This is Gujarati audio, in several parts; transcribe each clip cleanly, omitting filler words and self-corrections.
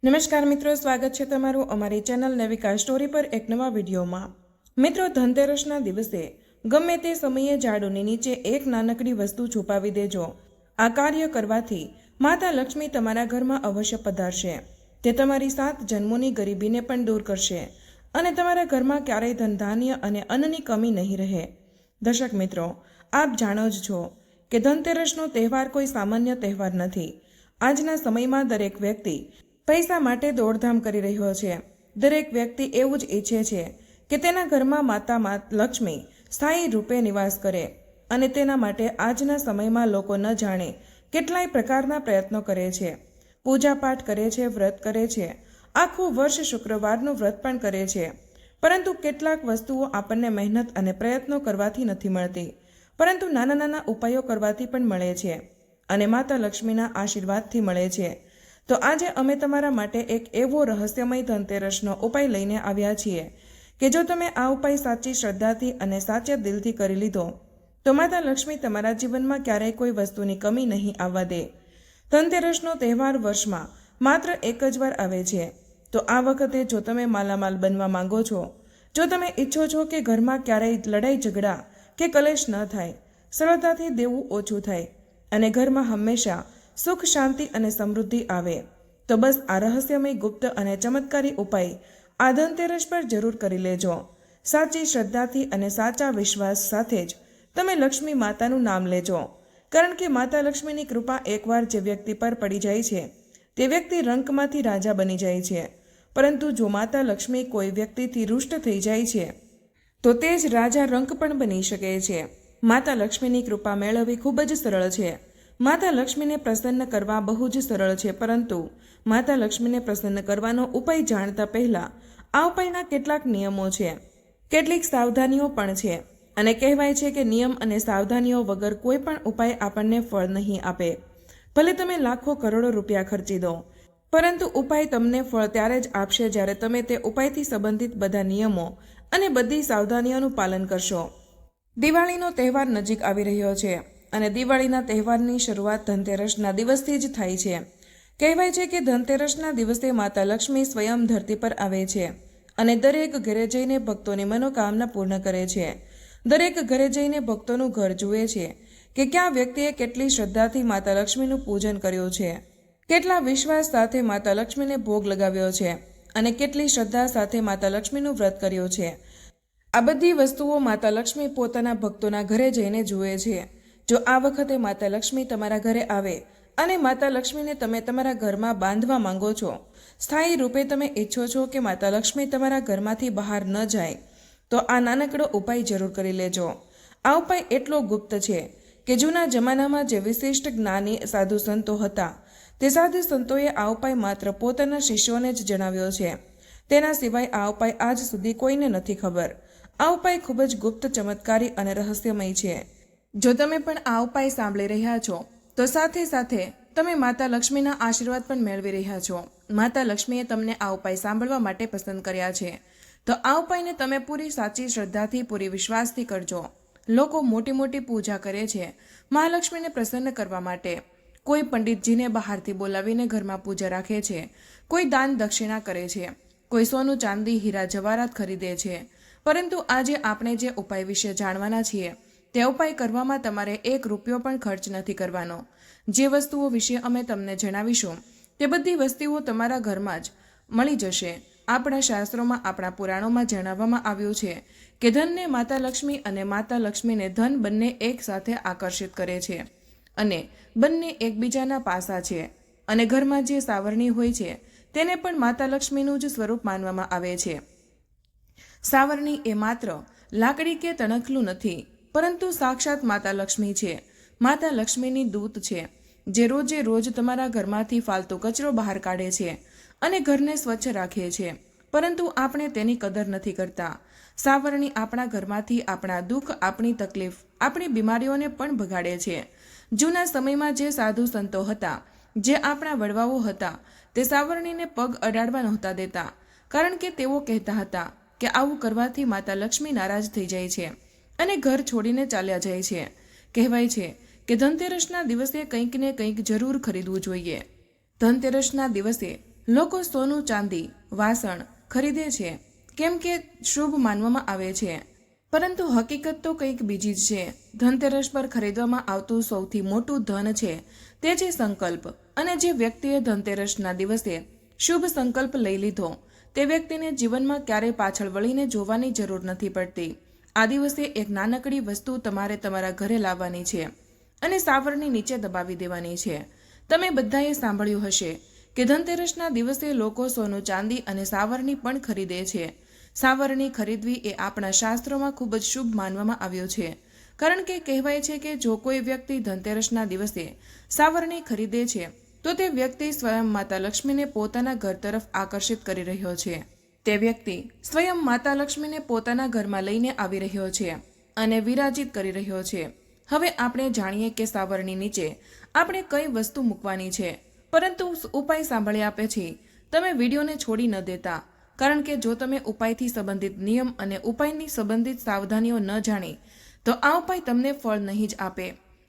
નમસ્કાર મિત્રો, સ્વાગત છે તમારું અમારી ચેનલ નવિકા સ્ટોરી પર એક નવા વિડીયોમાં। મિત્રો, ધનતેરસના દિવસે ગમે તે સમયે ઝાડુની નીચે એક નાનકડી વસ્તુ છુપાવી દેજો। આ કાર્ય કરવાથી માતા લક્ષ્મી તમારા ઘરમાં અવશ્ય પધારશે। તે તમારી 7 જન્મોની ગરીબીને પણ દૂર કરશે અને તમારા ઘરમાં ક્યારેય ધન ધાન્ય અને અન્નની કમી નહીં રહે। દર્શક મિત્રો, આપ જાણો જ છો કે ધનતેરસનો તહેવાર કોઈ સામાન્ય તહેવાર નથી। આજના સમયમાં દરેક વ્યક્તિ પૈસા માટે દોડધામ કરી રહ્યો છે। દરેક વ્યક્તિ એવું જ ઈચ્છે છે કે તેના ઘરમાં માતા લક્ષ્મી સ્થાયી રૂપે નિવાસ કરે અને તેના માટે આજના સમયમાં લોકો ન જાણે કેટલાય પ્રકારના પ્રયત્નો કરે છે। પૂજાપાઠ કરે છે, વ્રત કરે છે, આખું વર્ષ શુક્રવારનું વ્રત પણ કરે છે, પરંતુ કેટલાક વસ્તુઓ આપણને મહેનત અને પ્રયત્નો કરવાથી નથી મળતી, પરંતુ નાના નાના ઉપાયો કરવાથી પણ મળે છે અને માતા લક્ષ્મીના આશીર્વાદથી મળે છે। તો આજે અમે તમારા માટે એક એવો રહસ્યમય ધનતેરસનો ઉપાય લઈને આવ્યા છીએ કે જો તમે આ ઉપાય સાચી શ્રદ્ધાથી અને સાચા દિલથી કરી લીધો તો માતા લક્ષ્મી તમારા જીવનમાં ક્યારેય કોઈ વસ્તુની કમી નહીં આવવા દે। ધનતેરસનો તહેવાર વર્ષમાં માત્ર એક જ વાર આવે છે, તો આ વખતે જો તમે માલામાલ બનવા માંગો છો, જો તમે ઈચ્છો છો કે ઘરમાં ક્યારેય લડાઈ ઝઘડા કે કલેશ ન થાય, સરળતાથી દેવું ઓછું થાય અને ઘરમાં હંમેશા સુખ, શાંતિ અને સમૃદ્ધિ આવે, તો બસ આ રહસ્યમય, ગુપ્ત અને ચમત્કારી ઉપાય આ ધનતેરસ પર જરૂર કરી લેજો। સાચી શ્રદ્ધાથી અને સાચા વિશ્વાસ સાથે જ તમે લક્ષ્મી માતાનું નામ લેજો, કારણ કે માતા લક્ષ્મીની કૃપા એકવાર જે વ્યક્તિ પર પડી જાય છે તે વ્યક્તિ રંકમાંથી રાજા બની જાય છે, પરંતુ જો માતા લક્ષ્મી કોઈ વ્યક્તિથી રૂષ્ટ થઈ જાય છે તો તે જ રાજા રંક પણ બની શકે છે। માતા લક્ષ્મીની કૃપા મેળવવી ખૂબ જ સરળ છે। માતા લક્ષ્મીને પ્રસન્ન કરવા બહુ જ સરળ છે, પરંતુ માતા લક્ષ્મીને પ્રસન્ન કરવાનો ઉપાય જાણતા પહેલા આ ઉપાયના કેટલાક નિયમો છે, કેટલીક સાવધાનીઓ પણ છે અને કહેવાય છે કે નિયમ અને સાવધાનીઓ વગર કોઈ પણ ઉપાય આપણને ફળ નહીં આપે। ભલે તમે લાખો કરોડો રૂપિયા ખર્ચી દો, પરંતુ ઉપાય તમને ફળ ત્યારે જ આપશે જ્યારે તમે તે ઉપાયથી સંબંધિત બધા નિયમો અને બધી સાવધાનીઓનું પાલન કરશો। દિવાળીનો તહેવાર નજીક આવી રહ્યો છે અને દિવાળીના તહેવારની શરૂઆત ધનતેરસના દિવસથી જ થાય છે। કહેવાય છે કે ધનતેરસના દિવસે માતા લક્ષ્મી સ્વયં ધરતી પર આવે છે અને દરેક ઘરે જઈને ભક્તોની મનોકામના પૂર્ણ કરે છે। દરેક ઘરે જઈને ભક્તોનું ઘર જુએ છે કે ક્યાં વ્યક્તિએ કેટલી શ્રદ્ધાથી માતા લક્ષ્મીનું પૂજન કર્યું છે, કેટલા વિશ્વાસ સાથે માતા લક્ષ્મીને ભોગ લગાવ્યો છે અને કેટલી શ્રદ્ધા સાથે માતા લક્ષ્મીનું વ્રત કર્યું છે। આ બધી વસ્તુઓ માતા લક્ષ્મી પોતાના ભક્તોના ઘરે જઈને જુએ છે। જો આ વખતે માતા લક્ષ્મી તમારા ઘરે આવે અને માતા લક્ષ્મીને તમે તમારા ઘરમાં બાંધવા માંગો છો, સ્થાયી રૂપે તમે ઈચ્છો છો કે માતા લક્ષ્મી તમારા ઘરમાંથી બહાર ન જાય, તો આ નાનકડો ઉપાય જરૂર કરી લેજો। આ ઉપાય એટલો ગુપ્ત છે કે જૂના જમાનામાં જે વિશિષ્ટ જ્ઞાની સાધુ સંતો હતા, તે સાધુ સંતોએ આ ઉપાય માત્ર પોતાના શિષ્યોને જ જણાવ્યો છે। તેના સિવાય આ ઉપાય આજ સુધી કોઈને નથી ખબર। આ ઉપાય ખૂબ જ ગુપ્ત, ચમત્કારી અને રહસ્યમય છે। જો તમે પણ આ ઉપાય સાંભળી રહ્યા છો તો સાથે સાથે તમે માતા લક્ષ્મીના આશીર્વાદ પણ મેળવી રહ્યા છો। માતા લક્ષ્મીએ તમને આ ઉપાય સાંભળવા માટે પસંદ કર્યા છે, તો આ ઉપાયને તમે પૂરી સાચી શ્રદ્ધાથી, પૂરી વિશ્વાસથી કરજો। લોકો મોટી મોટી પૂજા કરે છે મહાલક્ષ્મીને પ્રસન્ન કરવા માટે। કોઈ પંડિતજીને બહારથી બોલાવીને ઘરમાં પૂજા રાખે છે, કોઈ દાન દક્ષિણા કરે છે, કોઈ સોનું, ચાંદી, હીરા જવાહરાત ખરીદે છે, પરંતુ આજે આપણે જે ઉપાય વિશે જાણવાના છીએ તે ઉપાય કરવામાં તમારે 1 રૂપિયો પણ ખર્ચ નથી કરવાનો। જે વસ્તુઓ વિશે અમે તમને જણાવીશું તે બધી વસ્તુઓ તમારા ઘરમાં જ મળી જશે। આપણા શાસ્ત્રોમાં, આપણા પુરાણોમાં જણાવવામાં આવ્યું છે કે ધનને માતા લક્ષ્મી અને માતા લક્ષ્મીને ધન બંને એક સાથે આકર્ષિત કરે છે અને બંને એકબીજાના પાસા છે અને ઘરમાં જે સાવરણી હોય છે તેને પણ માતા લક્ષ્મીનું જ સ્વરૂપ માનવામાં આવે છે। સાવરણી એ માત્ર લાકડી કે તણખલું નથી, પરંતુ સાક્ષાત માતા લક્ષ્મી છે। માતા લક્ષ્મીની દૂત છે જે રોજે રોજ તમારા ઘરમાંથી ફાલતુ કચરો બહાર કાઢે છે અને ઘરને સ્વચ્છ રાખે છે, પરંતુ આપણે તેની કદર નથી કરતા। સાવરણી આપણા ઘરમાંથી આપણા દુઃખ, આપણી તકલીફ, આપણી બીમારીઓને પણ ભગાડે છે। જૂના સમયમાં જે સાધુ સંતો હતા, જે આપણા વડવાઓ હતા, તે સાવરણીને પગ અડાડવા નહોતા દેતા, કારણ કે તેઓ કહેતા હતા કે આવું કરવાથી માતા લક્ષ્મી નારાજ થઈ જાય છે અને ઘર છોડીને ચાલ્યા જાય છે। કહેવાય છે કે ધનતેરસના દિવસે કંઈક ને કંઈક જરૂર ખરીદવું જોઈએ। ધનતેરસના દિવસે લોકો સોનું ચાંદી વાસણ ખરીદે છે કેમ કે શુભ માનવામાં આવે છે, પરંતુ હકીકત તો કંઈક બીજી જ છે. ધનતેરસ પર ખરીદવામાં આવતું સૌથી મોટું ધન છે તે છે સંકલ્પ. અને જે વ્યક્તિએ ધનતેરસના દિવસે શુભ સંકલ્પ લઈ લીધો તે વ્યક્તિને જીવનમાં ક્યારેય પાછળ વળીને જોવાની જરૂર નથી પડતી. આ દિવસે એક નાનકડી વસ્તુ તમારે તમારા ઘરે લાવવાની છે અને સાવરણી નીચે દબાવી દેવાની છે. તમે બધાએ સાંભળ્યું હશે કે ધનતેરસના દિવસે લોકો સોનું ચાંદી અને સાવરણી પણ ખરીદે છે. સાવરણી ખરીદવી એ આપણા શાસ્ત્રોમાં ખૂબ જ શુભ માનવામાં આવ્યો છે, કારણ કે કહેવાય છે કે જો કોઈ વ્યક્તિ ધનતેરસના દિવસે સાવરણી ખરીદે છે તો તે વ્યક્તિ સ્વયં માતા લક્ષ્મીને પોતાના ઘર તરફ આકર્ષિત કરી રહ્યો છે. તે વ્યક્તિ સ્વયં માતા લક્ષ્મીને પોતાના ઘરમાં લઈને આવી રહ્યો છે અને વિરાજિત કરી રહ્યો છે. હવે આપણે જાણીએ કે સાવરણી નીચે આપણે કઈ વસ્તુ મૂકવાની છે, પરંતુ ઉપાય સાંભળ્યા પછી તમે વિડીયોને છોડી ન દેતા, કારણ કે જો તમે ઉપાયથી સંબંધિત નિયમ અને ઉપાયની સંબંધિત સાવધાનીઓ ન જાણી તો આ ઉપાય તમને ફળ નહીં જ આપે.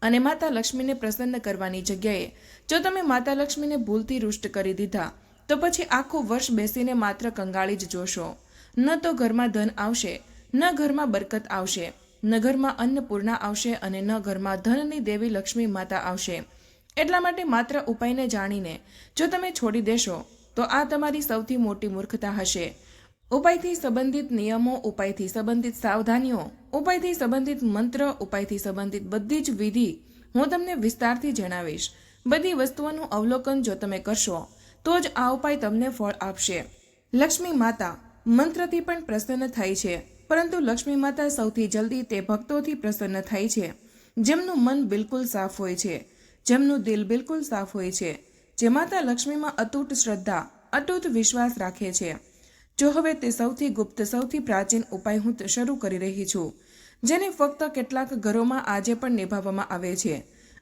અને માતા લક્ષ્મીને પ્રસન્ન કરવાની જગ્યાએ જો તમે માતા લક્ષ્મીને ભૂલથી રૂષ્ટ કરી દીધા તો પછી આખું વર્ષ બેસીને માત્ર કંગાળી જ જોશો. ન તો ઘરમાં ધન આવશે, ન ઘરમાં બરકત આવશે, ન ઘરમાં અન્નપૂર્ણા આવશે અને ન ઘરમાં ધનની દેવી લક્ષ્મી માતા આવશે. એટલા માટે માત્ર ઉપાયને જાણીને જો તમે છોડી દેશો તો આ તમારી સૌથી મોટી મૂર્ખતા હશે. ઉપાયથી સંબંધિત નિયમો, ઉપાયથી સંબંધિત સાવધાનીઓ, ઉપાયથી સંબંધિત મંત્ર, ઉપાયથી સંબંધિત બધી જ વિધિ હું તમને વિસ્તારથી જણાવીશ. બધી વસ્તુઓનું અવલોકન જો તમે કરશો તો જ આ ઉપાય તમને ફળ આપશે. લક્ષ્મી માતા મંત્રથી પણ પ્રસન્ન થાય છે, પરંતુ લક્ષ્મી માતા સૌથી જલ્દી તે ભક્તોથી પ્રસન્ન થાય છે જેમનું મન બિલકુલ સાફ હોય છે, જેમનું દિલ બિલકુલ સાફ હોય છે, જે માતા લક્ષ્મીમાં અતૂટ શ્રદ્ધા, અતૂટ વિશ્વાસ રાખે છે. જો હવે તે સૌથી ગુપ્ત, સૌથી પ્રાચીન ઉપાય હું શરૂ કરી રહી છું, જેને ફક્ત કેટલાક ઘરોમાં આજે પણ નિભાવવામાં આવે છે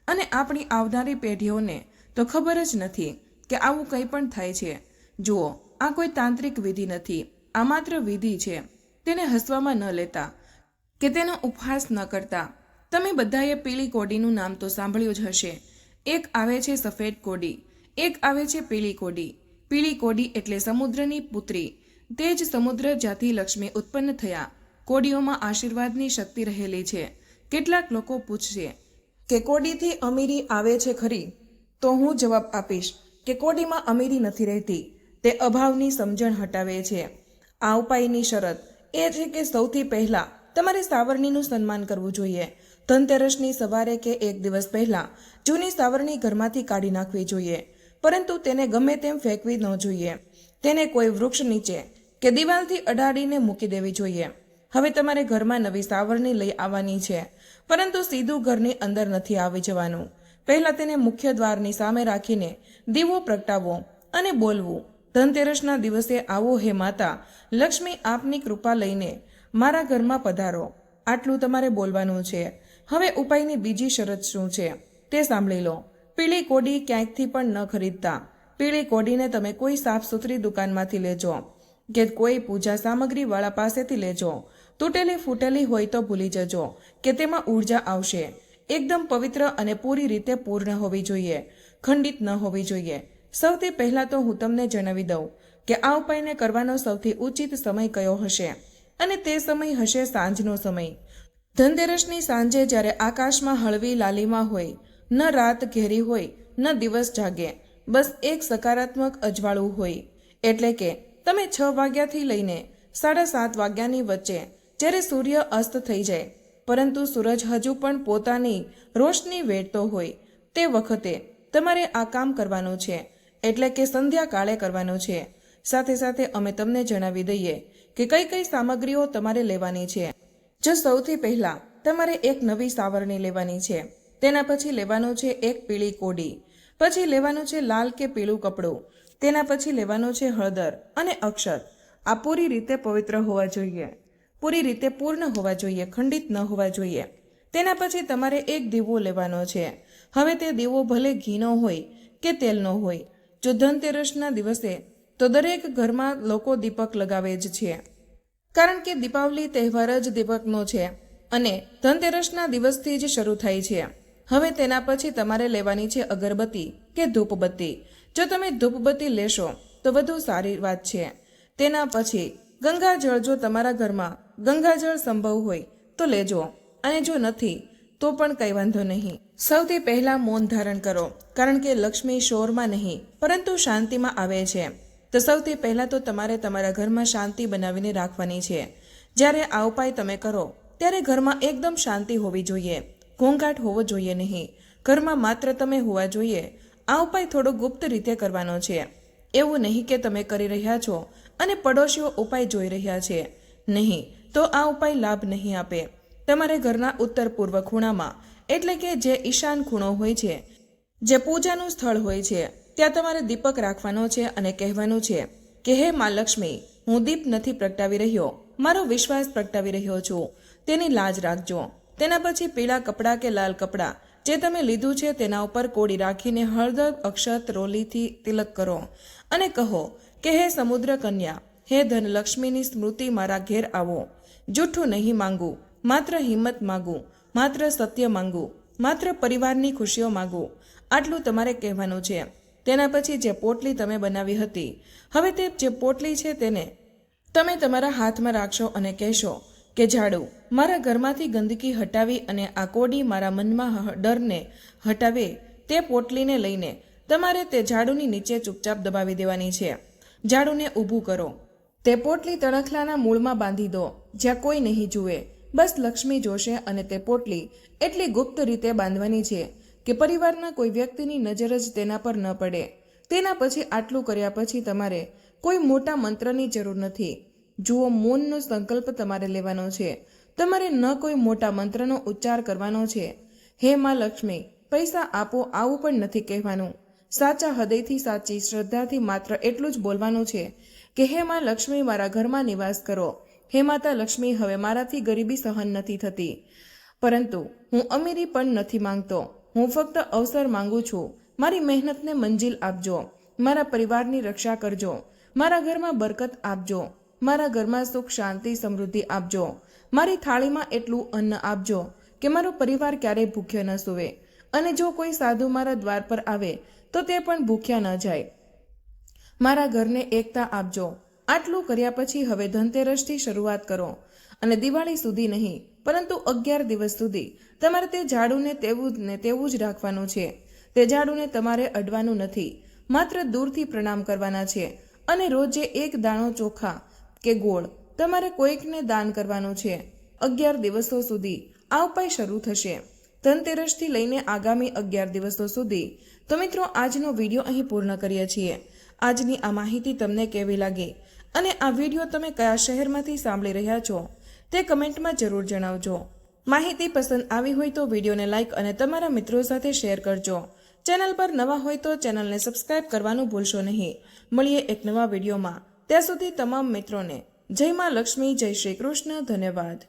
અને આપણી આવનારી પેઢીઓને તો ખબર જ નથી કે આવું કંઈ પણ થાય છે. જુઓ, આ કોઈ તાંત્રિક વિધિ નથી, આ માત્ર વિધિ છે. તેને હસવામાં ન લેતા કે તેનો ઉપહાસ ન કરતા. તમે બધાએ પીળી કોડીનું નામ તો સાંભળ્યું જ હશે. એક આવે છે સફેદ કોડી, એક આવે છે પીળી કોડી. પીળી કોડી એટલે સમુદ્રની પુત્રી, તે જ સમુદ્ર જ્યાંથી લક્ષ્મી ઉત્પન્ન થયા. કોડીઓમાં આશીર્વાદની શક્તિ રહેલી છે. કેટલાક લોકો પૂછશે કે કોડીથી અમીરી આવે છે ખરી? તો હું જવાબ આપીશ કે કોડીમાં અમીરી નથી રહેતી, તે અભાવની સમજણ હટાવે છે. આ ઉપાયની શરત એ છે કે સૌથી પહેલા તમારે સાવરણીનું સન્માન કરવું જોઈએ. ધનતેરસની સવારે કે એક દિવસ પહેલા જૂની સાવરણી ઘરમાંથી કાઢી નાખવી જોઈએ, પરંતુ તેને ગમે તેમ ફેંકવી ન જોઈએ. તેને કોઈ વૃક્ષ નીચે કે દિવાલથી અડાડીને મૂકી દેવી જોઈએ. હવે તમારે ઘરમાં નવી સાવરણી લઈ આવવાની છે, પરંતુ સીધું ઘરની અંદર નથી આવી જવાનું. પહેલા તેને મુખ્ય દ્વારની સામે રાખીને દીવો પ્રગટાવો અને બોલવું, ધનતેરસના દિવસે આવો હે માતા લક્ષ્મી, આપની કૃપા લઈને મારા ઘરમાં પધારો. આટલું તમારે બોલવાનું છે. હવે ઉપાયની બીજી શરત શું છે તે સાંભળી લો. પીળી કોડી ક્યાંકથી પણ ન ખરીદતા. પીળી કોડીને તમે કોઈ સાફ સુથરી દુકાનમાંથી લેજો કે કોઈ પૂજા સામગ્રીવાળા પાસેથી લેજો. તૂટેલી ફૂટેલી હોય તો ભૂલી જજો કે તેમાં ઉર્જા આવશે. એકદમ પવિત્ર અને પૂરી રીતે પૂર્ણ હોવી જોઈએ, ખંડિત ન હોવી જોઈએ. સૌથી પહેલા તો હું તમને જણાવી દઉં કે આ ઉપાયને કરવાનો સૌથી ઉચિત સમય કયો હશે, અને તે સમય હશે સાંજનો સમય. ધનતેરસની સાંજે જ્યારે આકાશમાં હળવી લાલીમા હોય, ન રાત ઘેરી હોય, ન દિવસ જાગે, બસ એક સકારાત્મક અજવાળું હોય. એટલે કે તમે 6 વાગ્યાથી લઈને 7:30 વાગ્યાની વચ્ચે જ્યારે સૂર્ય અસ્ત થઈ જાય, પરંતુ સૂરજ હજુ પણ પોતાની રોશની વેઠતો હોય, તે વખતે તમારે આ કામ કરવાનું છે. એટલે કે સંધ્યાકાળે કરવાનું છે. સાથે સાથે અમે તમને જણાવી દઈએ કે કઈ કઈ સામગ્રીઓ તમારે લેવાની છે. જો સૌથી પહેલા તમારે એક નવી સાવરણી લેવાની છે, તેના પછી લેવાનું છે એક પીળી કોડી, પછી લેવાનું છે લાલ કે પીળું કપડું, તેના પછી લેવાનું છે હળદર અને અક્ષત. આ પૂરી રીતે પવિત્ર હોવા જોઈએ, પૂરી રીતે પૂર્ણ હોવા જોઈએ, ખંડિત ન હોવા જોઈએ. તેના પછી તમારે એક દીવો લેવાનો છે. હવે તે દીવો ભલે ઘીનો હોય કે તેલનો હોય. જો ધનતેરસના દિવસે તો દરેક ઘરમાં લોકો દીપક લગાવે જ છે, કારણ કે દીપાવલી તહેવાર જ દીપકનો છે અને ધનતેરસના દિવસથી જ શરૂ થાય છે. હવે તેના પછી તમારે લેવાની છે અગરબત્તી કે ધૂપબત્તી. જો તમે ધૂપબત્તી લેશો તો વધુ સારી વાત છે. તેના પછી ગંગાજળ, જો તમારા ઘરમાં ગંગાજળ સંભવ હોય તો લેજો, અને જો નથી તો પણ કંઈ વાંધો નહીં. સૌથી પહેલા મૌન ધારણ કરો, કારણ કે લક્ષ્મી શોરમાં નહીં પરંતુ શાંતિમાં આવે છે. તો સૌથી પહેલા તો તમારે તમારા ઘરમાં શાંતિ બનાવીને રાખવાની છે. જ્યારે આ ઉપાય તમે કરો ત્યારે ઘરમાં એકદમ શાંતિ હોવી જોઈએ, ઘોંઘાટ હોવો જોઈએ નહીં. ઘરમાં માત્ર તમે હોવા જોઈએ. આ ઉપાય થોડો ગુપ્ત રીતે કરવાનો છે. એવું નહીં કે તમે કરી રહ્યા છો અને પડોશીઓ ઉપાય જોઈ રહ્યા છે. નહીં, તો આ ઉપાય લાભ નહીં આપે. તમારે ઘરના ઉત્તર પૂર્વ ખૂણામાં, એટલે કે જે ઈશાન ખૂણો હોય છે, જે પૂજાનું સ્થળ હોય છે, ત્યાં તમારે દીપક રાખવાનો છે અને કહેવાનું છે કે હે મા લક્ષ્મી, હું દીપ નથી પ્રગટાવી રહ્યો, મારો વિશ્વાસ પ્રગટાવી રહ્યો છું, તેની લાજ રાખજો. તેના પછી પીળા કપડાં કે લાલ કપડાં જે તમે લીધું છે તેના ઉપર કોડી રાખીને હળદર અક્ષત રોલીથી તિલક કરો અને કહો કે હે સમુદ્ર કન્યા, હે ધનલક્ષ્મીની સ્મૃતિ, મારા ઘેર આવો. જૂઠું નહીં માંગું, માત્ર હિંમત માગું, માત્ર સત્ય માંગું, માત્ર પરિવારની ખુશીઓ માગું. આટલું તમારે કહેવાનું છે. તેના પછી જે પોટલી તમે બનાવી હતી, હવે તે જે પોટલી છે તેને તમે તમારા હાથમાં રાખશો અને કહેશો કે ઝાડુ, મારા ઘરમાંથી ગંદકી હટાવી અને આ કોડી મારા મનમાં ડરને હટાવે. તે પોટલીને લઈને તમારે તે ઝાડુની નીચે ચૂપચાપ દબાવી દેવાની છે. ઝાડુને ઊભું કરો. તે પોટલી તણખલાના મૂળમાં બાંધી દો, જ્યાં કોઈ નહીં જુએ, બસ લક્ષ્મી જોશે. અને તે પોટલી એટલી ગુપ્ત રીતે બાંધવાની છે કે પરિવારના કોઈ વ્યક્તિની નજર જ તેના પર ન પડે. તેના પછી આટલું કર્યા પછી તમારે કોઈ મોટા મંત્રની જરૂર નથી. જુઓ, મૌનનો સંકલ્પ તમારે લેવાનો છે. તમારે ન કોઈ મોટા મંત્રનો ઉચ્ચાર કરવાનો છે. હે મા લક્ષ્મી, પૈસા આપો, આવું પણ નથી કહેવાનું. સાચા હૃદયથી, સાચી શ્રદ્ધાથી માત્ર એટલું જ બોલવાનું છે કે હે મા લક્ષ્મી, મારા ઘરમાં નિવાસ કરો. હે માતા લક્ષ્મી, હવે મારાથી ગરીબી સહન નથી થતી, પરંતુ હું અમીરી પણ નથી માંગતો. હું ફક્ત અવસર માંગુ છું. મારી મહેનતને મંજિલ આપજો. મારા પરિવારની રક્ષા કરજો. મારા ઘરમાં બરકત આપજો. મારા ઘરમાં સુખ, શાંતિ, સમૃદ્ધિ આપજો. મારી થાળીમાં એટલું અન્ન આપજો કે મારો પરિવાર ક્યારેય ભૂખ્યો ન સૂવે. અને જો કોઈ સાધુ મારા દ્વાર પર આવે તો તે પણ ભૂખ્યા ન જાય. મારા ઘરને એકતા આપજો. આટલું કર્યા પછી હવે ધનતેરસથી શરૂઆત કરો અને દિવાળી સુધી નહીં, પરંતુ 11 દિવસ સુધી તમારે તે ઝાડુને તેવું જ રાખવાનું છે. તે ઝાડુને તમારે અડવાનું નથી, માત્ર દૂરથી પ્રણામ કરવાના છે. અને રોજે એક દાણો ચોખા કે ગોળ તમારે કોઈકને દાન કરવાનું છે. 11 દિવસો સુધી આ ઉપાય શરૂ થશે, ધનતેરસથી લઈને આગામી 11 દિવસો સુધી. તો મિત્રો, આજનો વિડીયો અહીં પૂર્ણ કરીએ છીએ. આજની આ માહિતી તમને કેવી લાગી અને આ વિડીયો તમે કયા શહેરમાંથી સાંભળી રહ્યા છો તે કમેન્ટમાં જરૂર જણાવજો. માહિતી પસંદ આવી હોય તો વિડીયોને લાઇક અને તમારા મિત્રો સાથે શેર કરજો. ચેનલ પર નવા હોય તો ચેનલને સબસ્ક્રાઇબ કરવાનું ભૂલશો નહીં. મળીએ એક નવા વિડીયોમાં. ત્યાં સુધી તમામ મિત્રોને જય મા લક્ષ્મી, જય શ્રી કૃષ્ણ. ધન્યવાદ.